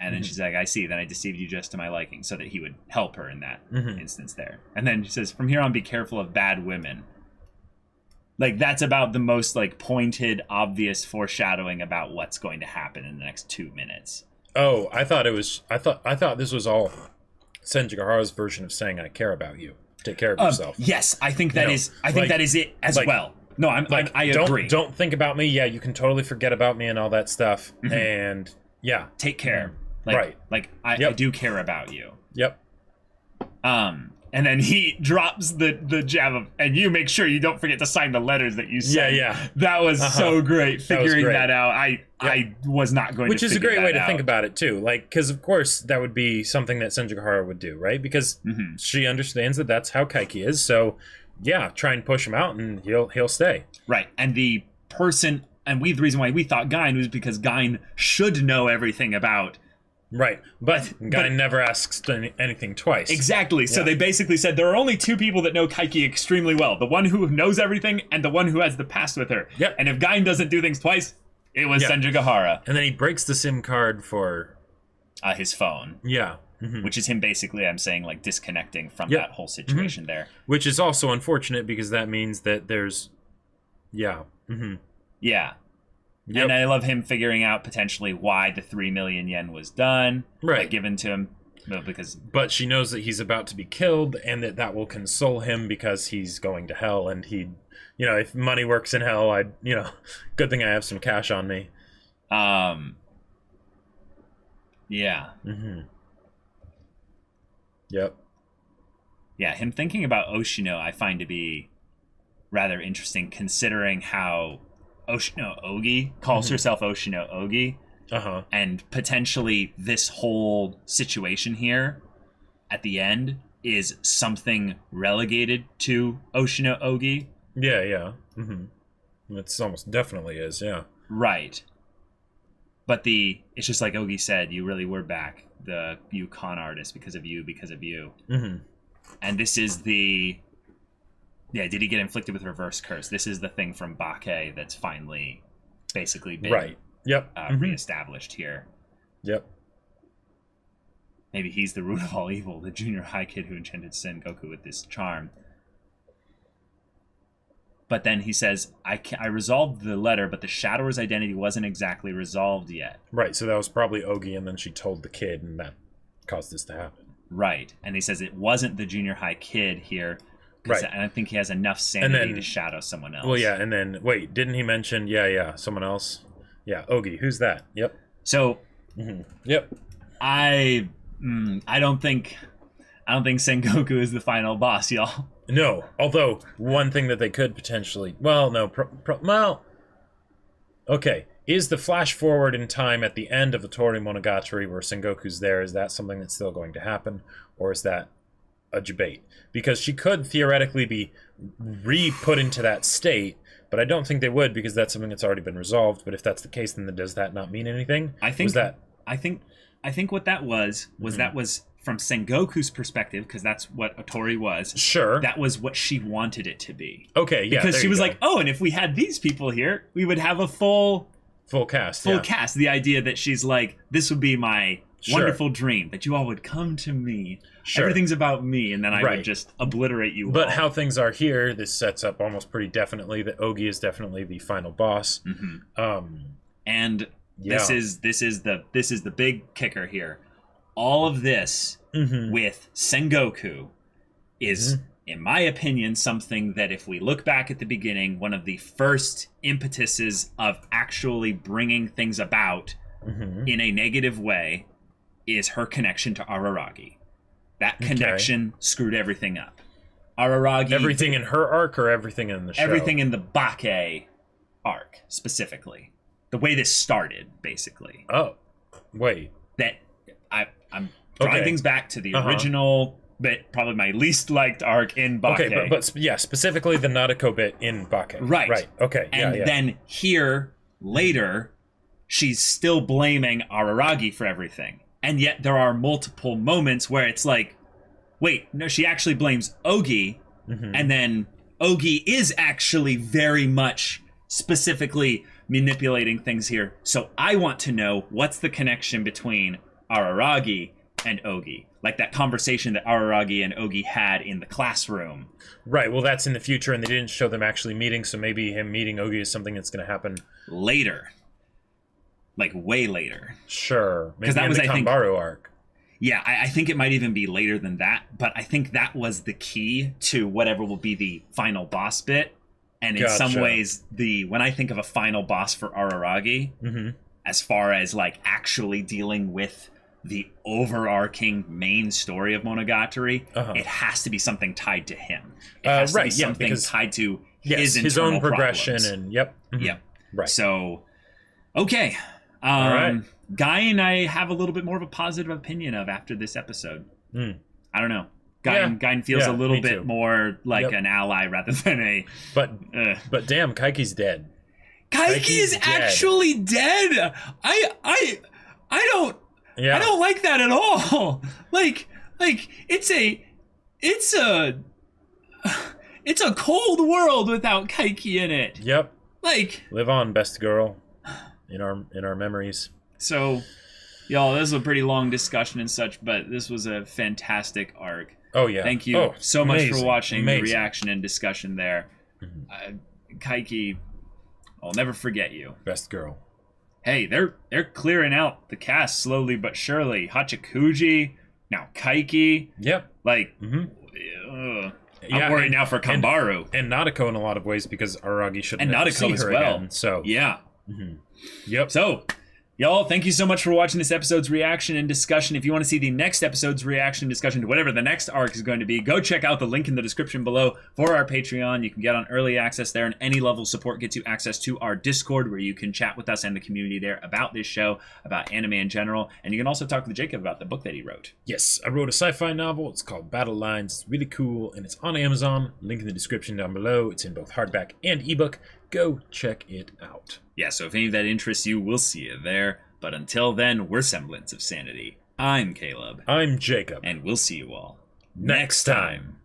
And then she's like, I see. Then I deceived you just to my liking, so that he would help her in that instance there. And then she says, from here on, be careful of bad women. That's about the most pointed, obvious foreshadowing about what's going to happen in the next 2 minutes. Oh, I thought this was all Senjigahara's version of saying, I care about you. Take care of yourself. Yes, I think that is it as well. No, I agree. Don't think about me. Yeah, you can totally forget about me and all that stuff. And take care. I do care about you. Yep. And then he drops the jab of, and you make sure you don't forget to sign the letters that you send. Yeah. That was so great, figuring that out. I was not going to figure that out. Which is a great way to think about it, too. Like, because, of course, that would be something that Senjugahara would do, right? Because she understands that that's how Kaiki is. So, yeah, try and push him out, and he'll stay. Right. And the person, and the reason why we thought Gain was because Gain should know everything about. Right, but Guy never asks anything twice. Exactly. So they basically said there are only two people that know Kaiki extremely well. The one who knows everything and the one who has the past with her. Yep. And if Guy doesn't do things twice, it was Senjugahara. And then he breaks the SIM card for... his phone. Yeah. Which is him basically, I'm saying, like, disconnecting from that whole situation there. Which is also unfortunate because that means that there's... Yeah. Yeah. Yep. And I love him figuring out potentially why the 3 million yen was done, given to him, But she knows that he's about to be killed, and that will console him because he's going to hell, and if money works in hell, good thing I have some cash on me. Yeah. Yep. Yeah, him thinking about Oshino, I find to be rather interesting, considering how Oshino Ogi calls herself Oshino Ogi, and potentially this whole situation here at the end is something relegated to Oshino Ogi. Yeah. It's almost definitely is, yeah. Right. But it's just like Ogi said, you really were back, you con artist, because of you. And this is the... Yeah, did he get inflicted with reverse curse? This is the thing from Bake that's finally basically been reestablished here. Yep. Maybe he's the root of all evil, the junior high kid who enchanted Sengoku with this charm. But then he says, I resolved the letter, but the Shadow's identity wasn't exactly resolved yet. Right, so that was probably Ogi, and then she told the kid, and that caused this to happen. Right, and he says it wasn't the junior high kid here. Right. And I think he has enough sanity to shadow someone else. Well, yeah, and then, wait, didn't he mention, someone else? Yeah, Ogi, who's that? Yep. So, Yep. I don't think Sengoku is the final boss, y'all. No, although, one thing that they could potentially... okay, is the flash forward in time at the end of the Koimonogatari where Sengoku's there, is that something that's still going to happen? Or is that a debate? Because she could theoretically be re-put into that state, but I don't think they would because that's something that's already been resolved. But if that's the case, then does that not mean anything? I think what that was that was from Sengoku's perspective, because that's what Otori was. Sure. That was what she wanted it to be. Okay, yeah. Because she was like, and if we had these people here, we would have a full cast. Full cast. The idea that she's like, this would be my wonderful dream, that you all would come to me. Sure. Everything's about me, and then I would just obliterate you all. But how things are here, this sets up almost pretty definitely that Ogi is definitely the final boss. And this is the big kicker here. All of this with Sengoku is, in my opinion, something that if we look back at the beginning, one of the first impetuses of actually bringing things about in a negative way is her connection to Araragi. That connection screwed everything up. Araragi... Everything in her arc or everything in the show? Everything in the Bake arc, specifically. The way this started, basically. Oh, wait. That I'm drawing things back to the original bit, probably my least liked arc in Bake. Okay, but specifically the Nadeko bit in Bake. Right. Okay. And then here, later, she's still blaming Araragi for everything. And yet there are multiple moments where it's like, wait, no, she actually blames Ogi. And then Ogi is actually very much specifically manipulating things here. So I want to know what's the connection between Araragi and Ogi. Like that conversation that Araragi and Ogi had in the classroom. Right, well that's in the future and they didn't show them actually meeting, so maybe him meeting Ogi is something that's going to happen later. Like way later. Sure. Maybe that was the Kanbaru arc. Yeah, I think it might even be later than that, but I think that was the key to whatever will be the final boss bit. And in some ways, when I think of a final boss for Araragi, as far as like actually dealing with the overarching main story of Monogatari, it has to be something tied to him. It has to be something tied to his own progression problems. And right. So, okay. All right. Guy and I have a little bit more of a positive opinion of after this episode. I don't know. Guy feels a little bit more like an ally rather than a. But damn, Kaiki's dead. Kaiki is actually dead. I don't. Yeah. I don't like that at all. Like it's a cold world without Kaiki in it. Yep. Like, live on, best girl, in our memories. So, y'all, this is a pretty long discussion and such, but this was a fantastic arc. Oh yeah. Thank you so much for watching the reaction and discussion there. Kaiki, I'll never forget you. Best girl. Hey, they're clearing out the cast slowly but surely. Hachikuji, now Kaiki. Yep. Like, I'm worried now for Kambaru. And Nadeko in a lot of ways because Araragi shouldn't and have Nadeko seen as her well. Again, so yeah. Yep. So, y'all, thank you so much for watching this episode's reaction and discussion. If you want to see the next episode's reaction and discussion to whatever the next arc is going to be, go check out the link in the description below for our Patreon. You can get on early access there, and any level of support gets you access to our Discord, where you can chat with us and the community there about this show, about anime in general, and you can also talk with Jacob about the book that he wrote. Yes, I wrote a sci-fi novel. It's called Battle Lines. It's really cool, and it's on Amazon. Link in the description down below. It's in both hardback and ebook. Go check it out. Yeah, so if any of that interests you, we'll see you there. But until then, we're Semblance of Sanity. I'm Caleb. I'm Jacob. And we'll see you all next time.